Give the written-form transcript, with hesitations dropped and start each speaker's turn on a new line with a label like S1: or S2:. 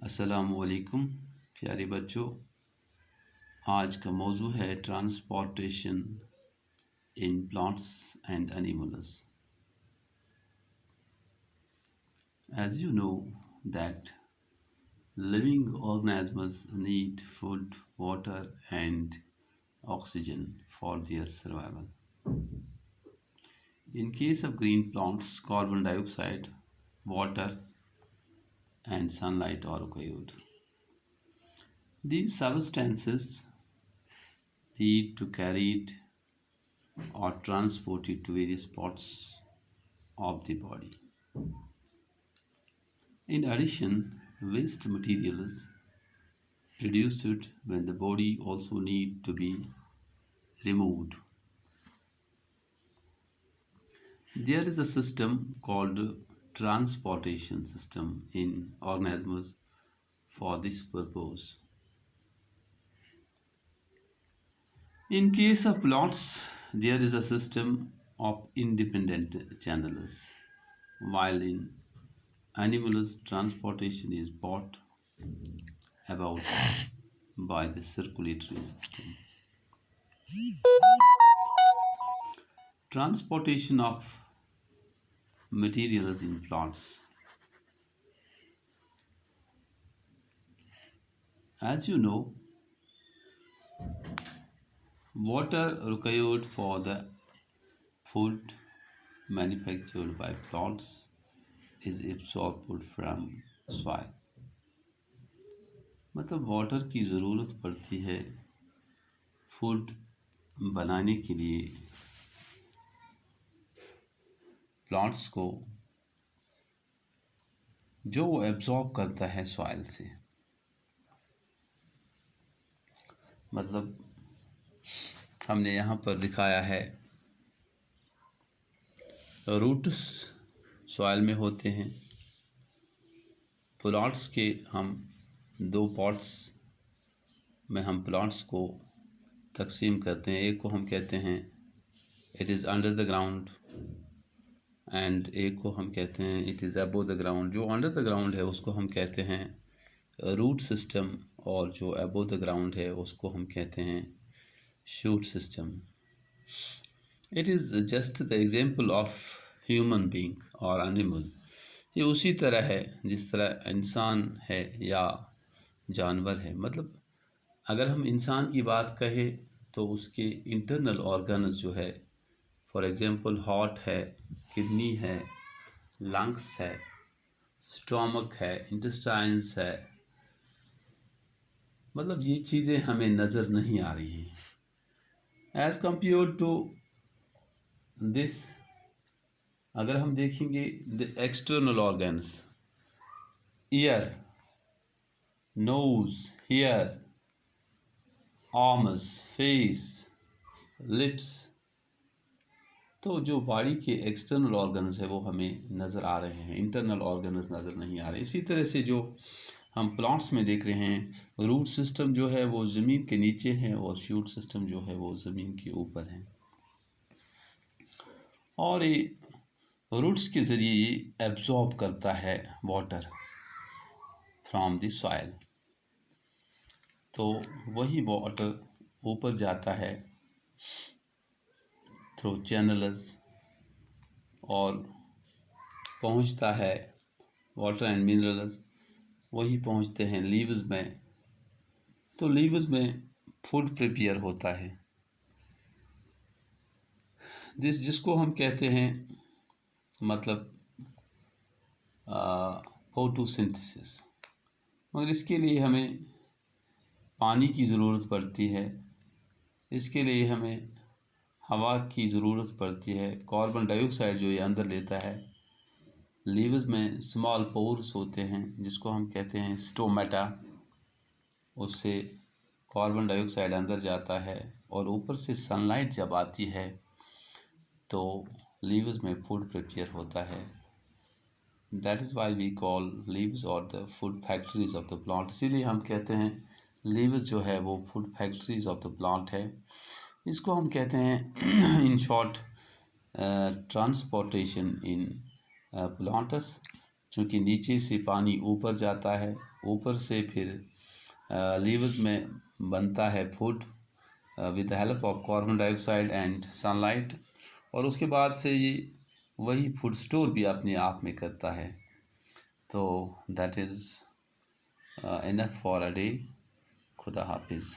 S1: अस्सलामुअलैकुम प्यारे बच्चों। आज का मौजू है transportation in plants and animals. As you know that living organisms need food, water and oxygen for their survival. In case of green plants, carbon dioxide, water and sunlight are required. These substances need to carried or transported to various parts of the body. In addition, waste materials produced when the body also need to be removed. There is a system called transportation system in organisms for this purpose. In case of plants, there is a system of independent channels, while in animals, transportation is brought about by the circulatory system. Transportation of materials in plants. As you know, water required for the food manufactured by plants is absorbed from soil. मतलब water की ज़रूरत पड़ती है food बनाने के लिए plants को, जो वो एब्जॉर्ब करता है सॉइल से। मतलब हमने यहाँ पर दिखाया है रूट्स सॉइल में होते हैं। प्लांट्स के हम दो पार्ट्स में हम प्लांट्स को तकसीम करते हैं। एक को हम कहते हैं it is under the ground and एक को हम कहते हैं it is above the ground. जो अंडर द ग्राउंड है उसको हम कहते हैं रूट सिस्टम और जो अबव द ग्राउंड है उसको हम कहते हैं shoot system. It is just the example of human being और एनिमल। ये उसी तरह है जिस तरह इंसान है या जानवर है। मतलब अगर हम इंसान की बात कहें तो उसके इंटरनल ऑर्गन्स जो है, फॉर एग्जांपल हार्ट है, किडनी है, लंग्स है, स्टोमक है, इंटेस्टाइन्स है, मतलब ये चीज़ें हमें नज़र नहीं आ रही हैं। एज़ कम्पेयर टू दिस, अगर हम देखेंगे the external organs, ear, nose, hair, arms, face, lips, तो जो बॉडी के एक्सटर्नल ऑर्गन्स है वो हमें नज़र आ रहे हैं, इंटरनल ऑर्गन्स नज़र नहीं आ रहे। इसी तरह से जो हम प्लांट्स में देख रहे हैं, रूट सिस्टम जो है वो ज़मीन के नीचे है और शूट सिस्टम जो है वो ज़मीन के ऊपर है। और ये रूट्स के ज़रिए ये एब्जॉर्ब करता है वाटर फ्रॉम द सॉइल, तो वही वाटर ऊपर जाता है थ्रू चैनल्स और पहुंचता है, वाटर एंड मिनरल्स वही पहुंचते हैं लीव्स में। तो लीव्स में फूड प्रिपेयर होता है, जिसको हम कहते हैं मतलब फोटोसिंथेसिस। मगर इसके लिए हमें पानी की ज़रूरत पड़ती है, इसके लिए हमें हवा की ज़रूरत पड़ती है। कार्बन डाइऑक्साइड जो ये अंदर लेता है, लीव्स में स्मॉल पोर्स होते हैं जिसको हम कहते हैं स्टोमेटा, उससे कार्बन डाइऑक्साइड अंदर जाता है और ऊपर से सनलाइट जब आती है तो लीव्स में फूड प्रिपेयर होता है। That is why we call leaves और the food factories of the plant. इसीलिए हम कहते हैं लीव्स जो है वो food factories of the plant है। इसको हम कहते हैं in short transportation in plants चूँकि नीचे से पानी ऊपर जाता है, ऊपर से फिर लीव्स में बनता है food with the help of carbon dioxide and sunlight, और उसके बाद से ये वही फूड स्टोर भी अपने आप में करता है। तो that is enough for a day. खुदा हाफिज़।